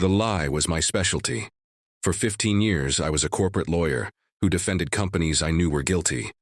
The lie was my specialty. For 15 years, I was a corporate lawyer who defended companies I knew were guilty.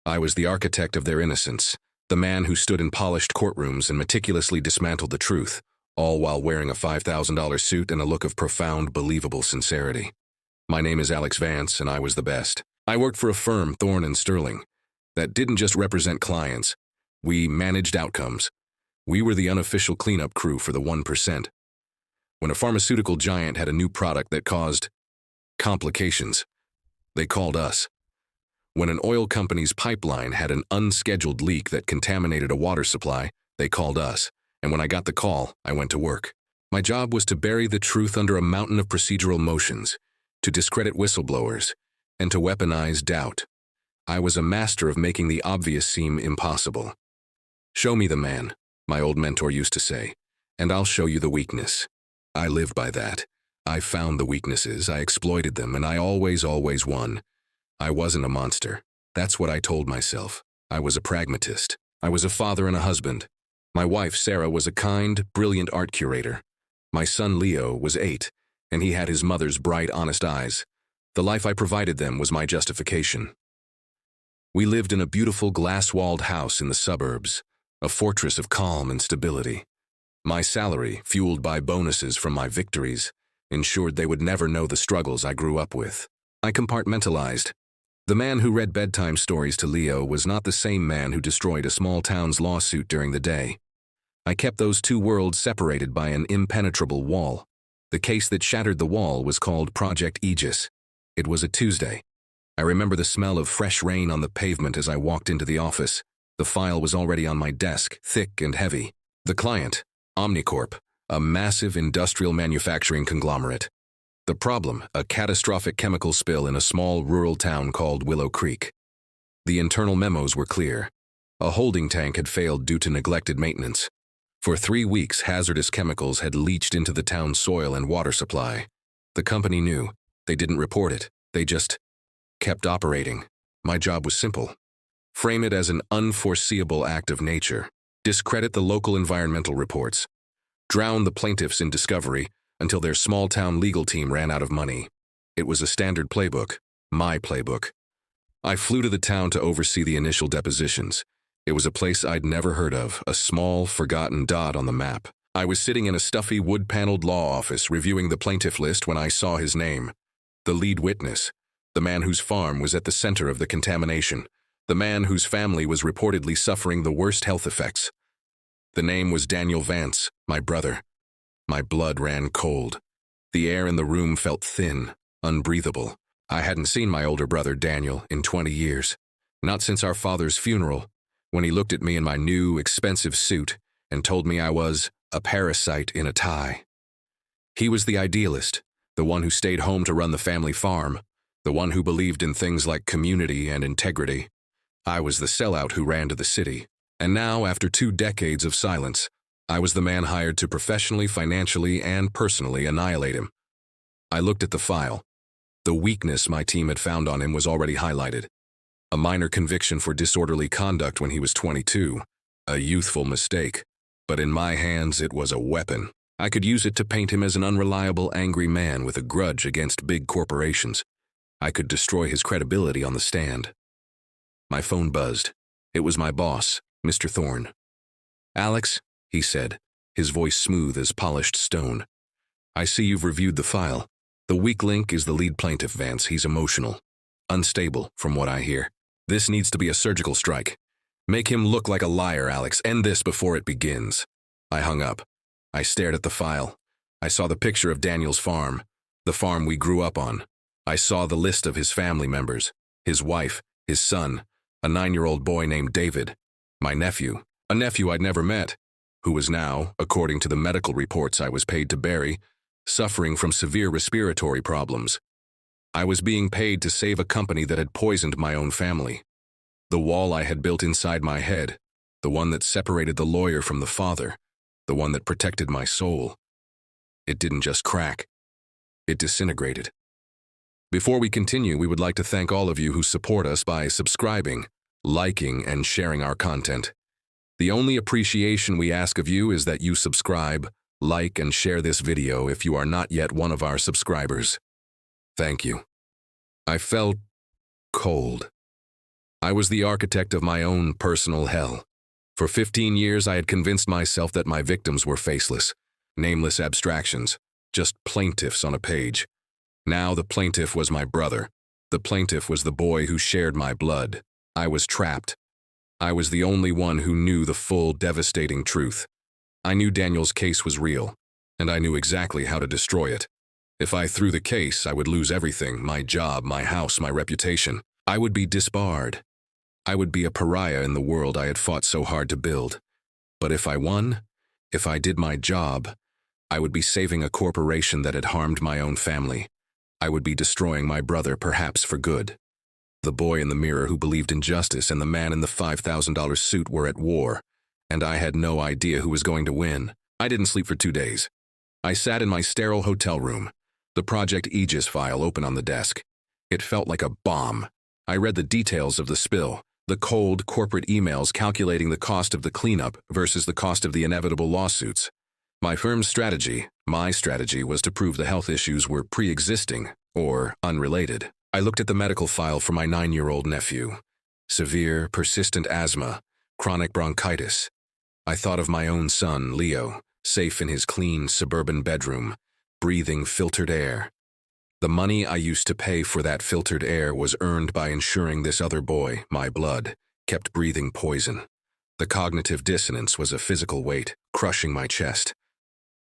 I was the architect of their innocence, the man who stood in polished courtrooms and meticulously dismantled the truth, all while wearing a $5,000 suit and a look of profound, believable sincerity. My name is Alex Vance, and I was the best. I worked for a firm, Thorne & Sterling, that didn't just represent clients. We managed outcomes. We were the unofficial cleanup crew for the 1%. When a pharmaceutical giant had a new product that caused complications, they called us. When an oil company's pipeline had an unscheduled leak that contaminated a water supply, they called us. And when I got the call, I went to work. My job was to bury the truth under a mountain of procedural motions, to discredit whistleblowers, and to weaponize doubt. I was a master of making the obvious seem impossible. Show me the man, my old mentor used to say, and I'll show you the weakness. I lived by that. I found the weaknesses, I exploited them, and I always won. I wasn't a monster. That's what I told myself. I was a pragmatist. I was a father and a husband. My wife, Sarah, was a kind, brilliant art curator. My son, Leo, was 8, and he had his mother's bright, honest eyes. The life I provided them was my justification. We lived in a beautiful glass-walled house in the suburbs, a fortress of calm and stability. My salary, fueled by bonuses from my victories, ensured they would never know the struggles I grew up with. I compartmentalized. The man who read bedtime stories to Leo was not the same man who destroyed a small town's lawsuit during the day. I kept those two worlds separated by an impenetrable wall. The case that shattered the wall was called Project Aegis. It was a Tuesday. I remember the smell of fresh rain on the pavement as I walked into the office. The file was already on my desk, thick and heavy. The client, OmniCorp, a massive industrial manufacturing conglomerate. The problem, a catastrophic chemical spill in a small rural town called Willow Creek. The internal memos were clear. A holding tank had failed due to neglected maintenance. For 3 weeks, hazardous chemicals had leached into the town's soil and water supply. The company knew. They didn't report it. They just kept operating. My job was simple. Frame it as an unforeseeable act of nature. Discredit the local environmental reports. Drown the plaintiffs in discovery until their small-town legal team ran out of money. It was a standard playbook, my playbook. I flew to the town to oversee the initial depositions. It was a place I'd never heard of, a small, forgotten dot on the map. I was sitting in a stuffy, wood-paneled law office reviewing the plaintiff list when I saw his name. The lead witness, the man whose farm was at the center of the contamination, the man whose family was reportedly suffering the worst health effects. The name was Daniel Vance, my brother. My blood ran cold. The air in the room felt thin, unbreathable. I hadn't seen my older brother, Daniel, in 20 years. Not since our father's funeral, when he looked at me in my new, expensive suit and told me I was a parasite in a tie. He was the idealist, the one who stayed home to run the family farm, the one who believed in things like community and integrity. I was the sellout who ran to the city. And now, after 2 decades of silence, I was the man hired to professionally, financially, and personally annihilate him. I looked at the file. The weakness my team had found on him was already highlighted. A minor conviction for disorderly conduct when he was 22. A youthful mistake. But in my hands, it was a weapon. I could use it to paint him as an unreliable, angry man with a grudge against big corporations. I could destroy his credibility on the stand. My phone buzzed. It was my boss, Mr. Thorne. "Alex," he said, his voice smooth as polished stone. "I see you've reviewed the file. The weak link is the lead plaintiff, Vance. He's emotional. Unstable, from what I hear. This needs to be a surgical strike. Make him look like a liar, Alex. End this before it begins." I hung up. I stared at the file. I saw the picture of Daniel's farm, the farm we grew up on. I saw the list of his family members, his wife, his son, a 9-year-old boy named David, my nephew, a nephew I'd never met, who was now, according to the medical reports I was paid to bury, suffering from severe respiratory problems. I was being paid to save a company that had poisoned my own family. The wall I had built inside my head, the one that separated the lawyer from the father, the one that protected my soul. It didn't just crack. It disintegrated. Before we continue, we would like to thank all of you who support us by subscribing, liking, and sharing our content. The only appreciation we ask of you is that you subscribe, like and share this video if you are not yet one of our subscribers. Thank you. I felt cold. I was the architect of my own personal hell. For 15 years, I had convinced myself that my victims were faceless, nameless abstractions, just plaintiffs on a page. Now the plaintiff was my brother. The plaintiff was the boy who shared my blood. I was trapped. I was the only one who knew the full, devastating truth. I knew Daniel's case was real, and I knew exactly how to destroy it. If I threw the case, I would lose everything, my job, my house, my reputation. I would be disbarred. I would be a pariah in the world I had fought so hard to build. But if I won, if I did my job, I would be saving a corporation that had harmed my own family. I would be destroying my brother, perhaps for good. The boy in the mirror who believed in justice and the man in the $5,000 suit were at war, and I had no idea who was going to win. I didn't sleep for 2 days. I sat in my sterile hotel room, the Project Aegis file open on the desk. It felt like a bomb. I read the details of the spill, the cold corporate emails calculating the cost of the cleanup versus the cost of the inevitable lawsuits. My firm's strategy, my strategy, was to prove the health issues were pre-existing or unrelated. I looked at the medical file for my 9-year-old nephew. Severe, persistent asthma, chronic bronchitis. I thought of my own son, Leo, safe in his clean suburban bedroom, breathing filtered air. The money I used to pay for that filtered air was earned by ensuring this other boy, my blood, kept breathing poison. The cognitive dissonance was a physical weight, crushing my chest.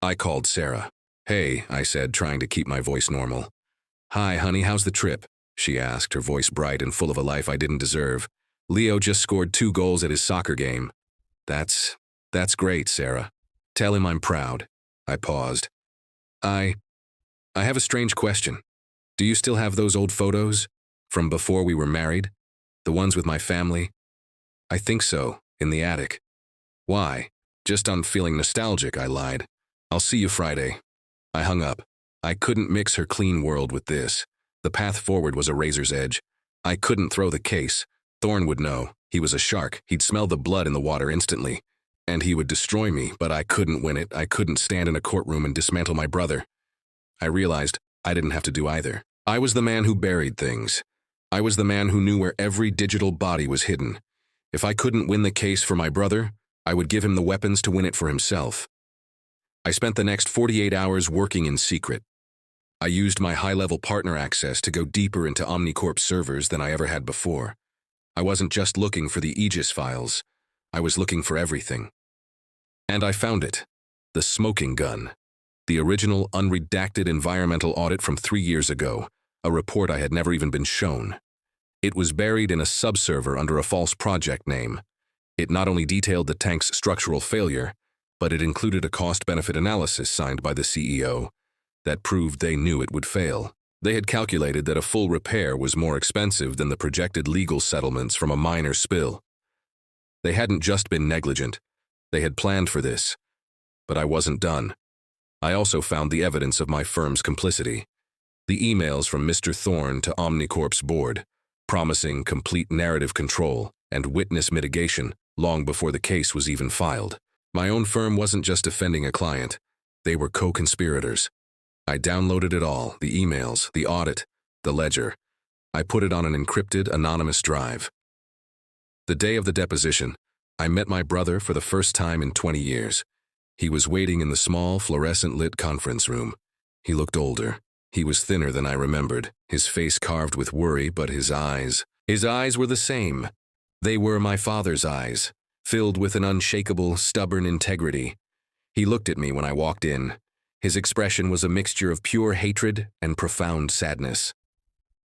I called Sarah. "Hey," I said, trying to keep my voice normal. "Hi, honey, how's the trip?" she asked, her voice bright and full of a life I didn't deserve. "Leo just scored 2 goals at his soccer game." That's great, Sarah. Tell him I'm proud." I paused. I have a strange question. Do you still have those old photos? From before we were married? The ones with my family? I think so, in the attic. Why? Just I'm feeling nostalgic, I lied. I'll see you Friday. I hung up. I couldn't mix her clean world with this. The path forward was a razor's edge. I couldn't throw the case. Thorne would know. He was a shark. He'd smell the blood in the water instantly. And he would destroy me, but I couldn't win it. I couldn't stand in a courtroom and dismantle my brother. I realized I didn't have to do either. I was the man who buried things. I was the man who knew where every digital body was hidden. If I couldn't win the case for my brother, I would give him the weapons to win it for himself. I spent the next 48 hours working in secret. I used my high-level partner access to go deeper into OmniCorp servers than I ever had before. I wasn't just looking for the Aegis files. I was looking for everything. And I found it. The smoking gun. The original unredacted environmental audit from 3 years ago, a report I had never even been shown. It was buried in a subserver under a false project name. It not only detailed the tank's structural failure, but it included a cost-benefit analysis signed by the CEO that proved they knew it would fail. They had calculated that a full repair was more expensive than the projected legal settlements from a minor spill. They hadn't just been negligent. They had planned for this. But I wasn't done. I also found the evidence of my firm's complicity. The emails from Mr. Thorne to OmniCorp's board, promising complete narrative control and witness mitigation long before the case was even filed. My own firm wasn't just defending a client. They were co-conspirators. I downloaded it all, the emails, the audit, the ledger. I put it on an encrypted, anonymous drive. The day of the deposition, I met my brother for the first time in 20 years. He was waiting in the small, fluorescent-lit conference room. He looked older. He was thinner than I remembered, his face carved with worry, but his eyes were the same. They were my father's eyes, filled with an unshakable, stubborn integrity. He looked at me when I walked in. His expression was a mixture of pure hatred and profound sadness.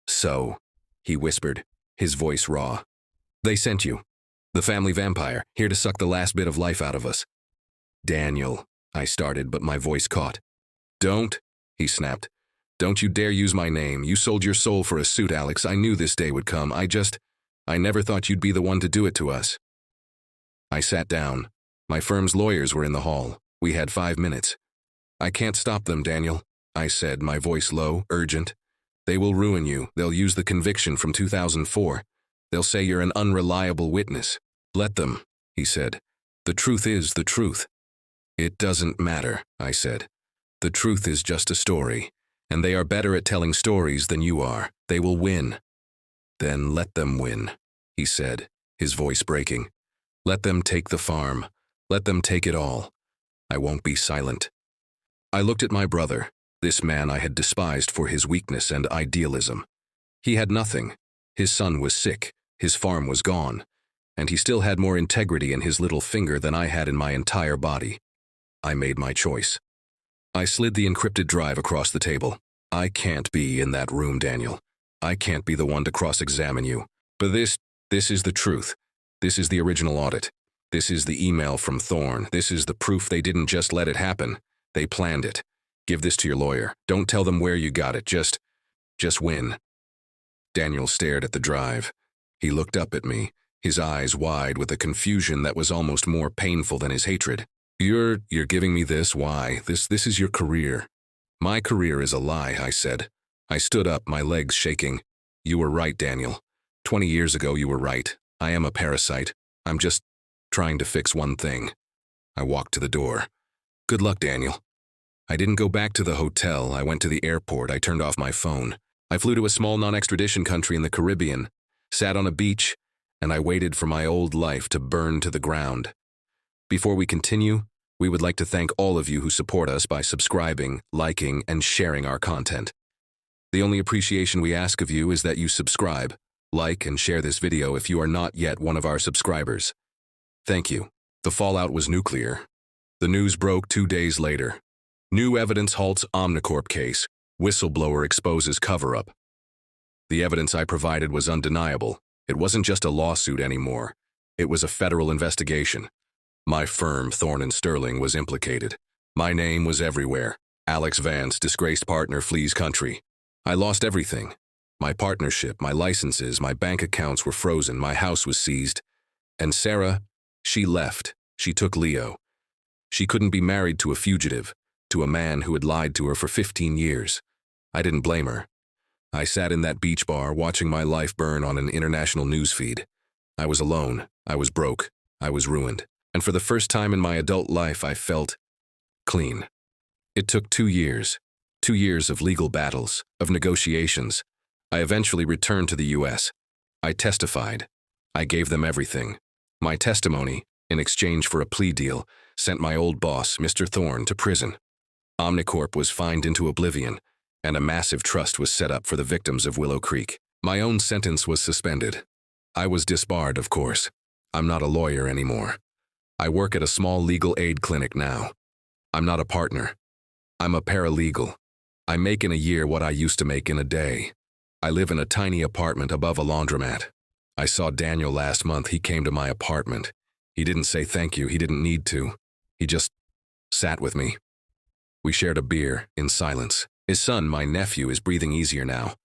"So," he whispered, his voice raw. "They sent you. The family vampire, here to suck the last bit of life out of us." "Daniel," I started, but my voice caught. "Don't," he snapped. "Don't you dare use my name. You sold your soul for a suit, Alex. I knew this day would come. I never thought you'd be the one to do it to us." I sat down. My firm's lawyers were in the hall. We had 5 minutes. "I can't stop them, Daniel," I said, my voice low, urgent. "They will ruin you. They'll use the conviction from 2004. They'll say you're an unreliable witness. Let them," he said. "The truth is the truth." It doesn't matter, I said. The truth is just a story, and they are better at telling stories than you are. They will win. Then let them win, he said, his voice breaking. Let them take the farm. Let them take it all. I won't be silent. I looked at my brother, this man I had despised for his weakness and idealism. He had nothing. His son was sick, his farm was gone, and he still had more integrity in his little finger than I had in my entire body. I made my choice. I slid the encrypted drive across the table. I can't be in that room, Daniel. I can't be the one to cross-examine you. But this is the truth. This is the original audit. This is the email from Thorne. This is the proof they didn't just let it happen. They planned it. Give this to your lawyer. Don't tell them where you got it. Just win. Daniel stared at the drive. He looked up at me, his eyes wide with a confusion that was almost more painful than his hatred. You're giving me this? Why? This is your career. My career is a lie, I said. I stood up, my legs shaking. You were right, Daniel. 20 years ago, you were right. I am a parasite. I'm just trying to fix one thing. I walked to the door. Good luck, Daniel. I didn't go back to the hotel. I went to the airport. I turned off my phone. I flew to a small non-extradition country in the Caribbean, sat on a beach, and I waited for my old life to burn to the ground. Before we continue, we would like to thank all of you who support us by subscribing, liking, and sharing our content. The only appreciation we ask of you is that you subscribe, like, and share this video if you are not yet one of our subscribers. Thank you. The fallout was nuclear. The news broke 2 days later. New evidence halts OmniCorp case. Whistleblower exposes cover-up. The evidence I provided was undeniable. It wasn't just a lawsuit anymore. It was a federal investigation. My firm, Thorne & Sterling, was implicated. My name was everywhere. Alex Vance, disgraced partner, flees country. I lost everything. My partnership, my licenses, my bank accounts were frozen, my house was seized. And Sarah, she left. She took Leo. She couldn't be married to a fugitive, to a man who had lied to her for 15 years. I didn't blame her. I sat in that beach bar watching my life burn on an international news feed. I was alone. I was broke. I was ruined. And for the first time in my adult life, I felt clean. It took 2 years. 2 years of legal battles, of negotiations. I eventually returned to the U.S. I testified. I gave them everything. My testimony, in exchange for a plea deal, sent my old boss, Mr. Thorne, to prison. OmniCorp was fined into oblivion, and a massive trust was set up for the victims of Willow Creek. My own sentence was suspended. I was disbarred, of course. I'm not a lawyer anymore. I work at a small legal aid clinic now. I'm not a partner. I'm a paralegal. I make in a year what I used to make in a day. I live in a tiny apartment above a laundromat. I saw Daniel last month. He came to my apartment. He didn't say thank you. He didn't need to. He just sat with me. We shared a beer in silence. His son, my nephew, is breathing easier now.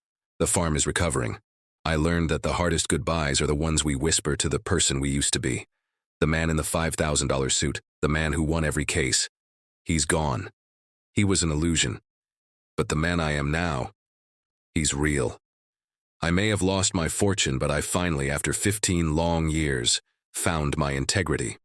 The farm is recovering. I learned that the hardest goodbyes are the ones we whisper to the person we used to be. The man in the $5,000 suit, the man who won every case. He's gone. He was an illusion. But the man I am now, he's real. I may have lost my fortune, but I finally, after 15 long years, found my integrity.